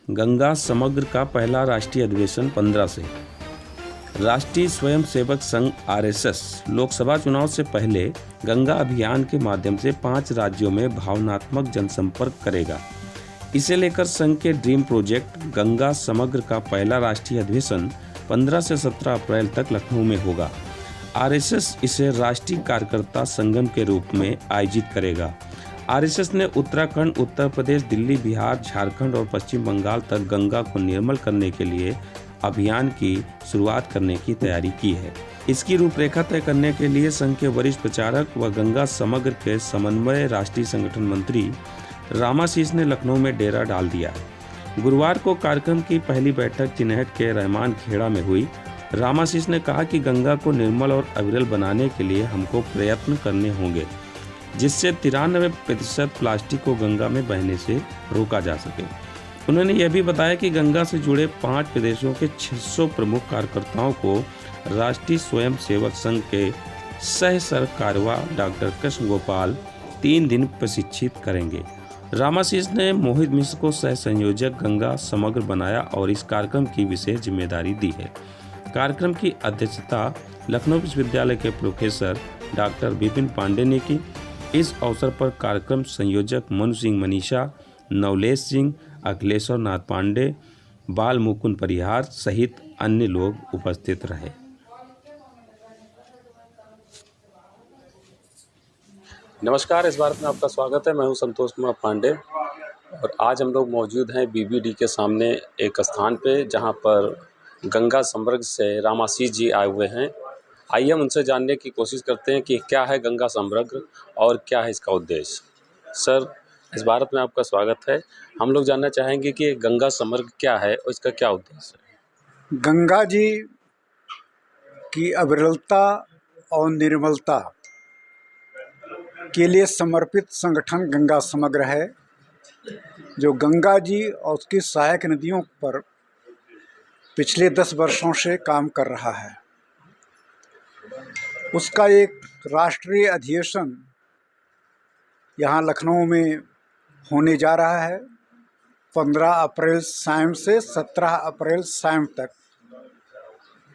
गंगा समग्र का पहला राष्ट्रीय अधिवेशन 15 से। राष्ट्रीय स्वयंसेवक संघ आरएसएस लोकसभा चुनाव से पहले गंगा अभियान के माध्यम से 5 राज्यों में भावनात्मक जनसंपर्क करेगा। इसे लेकर संघ के ड्रीम प्रोजेक्ट गंगा समग्र का पहला राष्ट्रीय अधिवेशन 15 से 17 अप्रैल तक लखनऊ में होगा। आरएसएस इसे राष्ट्रीय कार्यकर्ता संगम के रूप में आयोजित करेगा। आरएसएस ने उत्तराखंड, उत्तर प्रदेश, दिल्ली, बिहार, झारखंड और पश्चिम बंगाल तक गंगा को निर्मल करने के लिए अभियान की शुरुआत करने की तैयारी की है। इसकी रूपरेखा तय करने के लिए संघ के वरिष्ठ प्रचारक व गंगा समग्र के समन्वय राष्ट्रीय संगठन मंत्री रामाशीष ने लखनऊ में डेरा डाल दिया है। गुरुवार को कार्यक्रम की पहली बैठक चिन्हट के रहमान खेड़ा में हुई। रामाशीष ने कहा कि गंगा को निर्मल और अविरल बनाने के लिए हमको प्रयत्न करने होंगे, जिससे 93% प्लास्टिक को गंगा में बहने से रोका जा सके। उन्होंने यह भी बताया कि गंगा से जुड़े 5 प्रदेशों के 600 प्रमुख कार्यकर्ताओं को राष्ट्रीय स्वयंसेवक संघ के सह सरकार्यवाह डॉक्टर कृष्ण गोपाल 3 दिन प्रशिक्षित करेंगे। रामाशीष ने मोहित मिश्र को सह संयोजक गंगा समग्र बनाया और इस कार्यक्रम की विशेष जिम्मेदारी दी है। कार्यक्रम की अध्यक्षता लखनऊ विश्वविद्यालय के प्रोफेसर डॉक्टर विपिन पांडे ने की। इस अवसर पर कार्यक्रम संयोजक मनु सिंह मनीषा, नवलेश सिंह, अखिलेश्वर नाथ पांडे, बाल मुकुंद परिहार सहित अन्य लोग उपस्थित रहे। नमस्कार, इस भारत में आपका स्वागत है। मैं हूं संतोष कुमार पांडे और आज हम लोग मौजूद हैं बीबीडी के सामने एक स्थान पे जहां पर गंगा समग्र से रामाशीष जी आए हुए हैं। आइए हम उनसे जानने की कोशिश करते हैं कि क्या है गंगा समग्र और क्या है इसका उद्देश्य। सर, इस भारत में आपका स्वागत है। हम लोग जानना चाहेंगे कि गंगा समग्र क्या है और इसका क्या उद्देश्य है। गंगा जी की अविरलता और निर्मलता के लिए समर्पित संगठन गंगा समग्र है, जो गंगा जी और उसकी सहायक नदियों पर पिछले 10 वर्षों से काम कर रहा है। उसका एक राष्ट्रीय अधिवेशन यहाँ लखनऊ में होने जा रहा है। 15 अप्रैल शाम से 17 अप्रैल शाम तक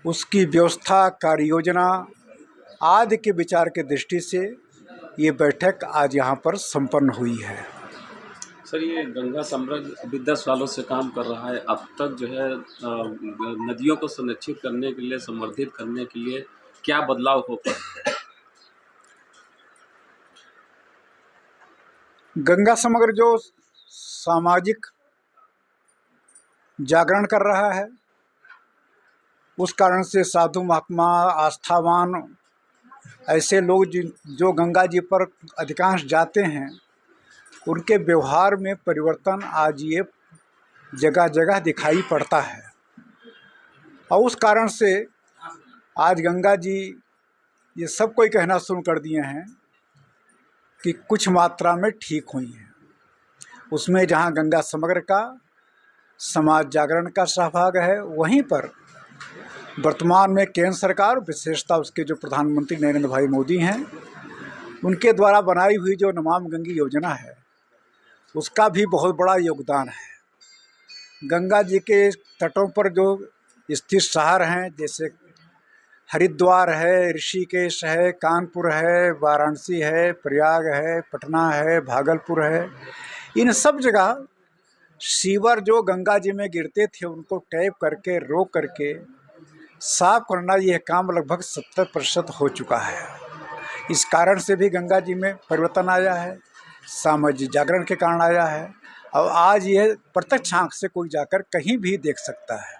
उसकी व्यवस्था, कार्य योजना आदि के विचार के दृष्टि से ये बैठक आज यहाँ पर संपन्न हुई है। सर, ये गंगा समग्र अभी 10 सालों से काम कर रहा है। अब तक जो है नदियों को संरक्षित करने के लिए, संवर्धित करने के लिए क्या बदलाव हो पाए? गंगा समग्र जो सामाजिक जागरण कर रहा है, उस कारण से साधु महात्मा, आस्थावान ऐसे लोग जो गंगा जी पर अधिकांश जाते हैं, उनके व्यवहार में परिवर्तन आज ये जगह जगह दिखाई पड़ता है। और उस कारण से आज गंगा जी ये सब कोई कहना शुरू कर दिए हैं कि कुछ मात्रा में ठीक हुई हैं। उसमें जहाँ गंगा समग्र का समाज जागरण का सहभाग है, वहीं पर वर्तमान में केंद्र सरकार, विशेषता उसके जो प्रधानमंत्री नरेंद्र भाई मोदी हैं, उनके द्वारा बनाई हुई जो नमामि गंगे योजना है, उसका भी बहुत बड़ा योगदान है। गंगा जी के तटों पर जो स्थित शहर हैं, जैसे हरिद्वार है, ऋषिकेश है, कानपुर है, वाराणसी है, प्रयाग है, पटना है, भागलपुर है, इन सब जगह सीवर जो गंगा जी में गिरते थे उनको टैप करके, रोक करके साफ करना, यह काम लगभग 70% हो चुका है। इस कारण से भी गंगा जी में परिवर्तन आया है, सामाजिक जागरण के कारण आया है। और आज यह प्रत्यक्ष आँख से कोई जाकर कहीं भी देख सकता है।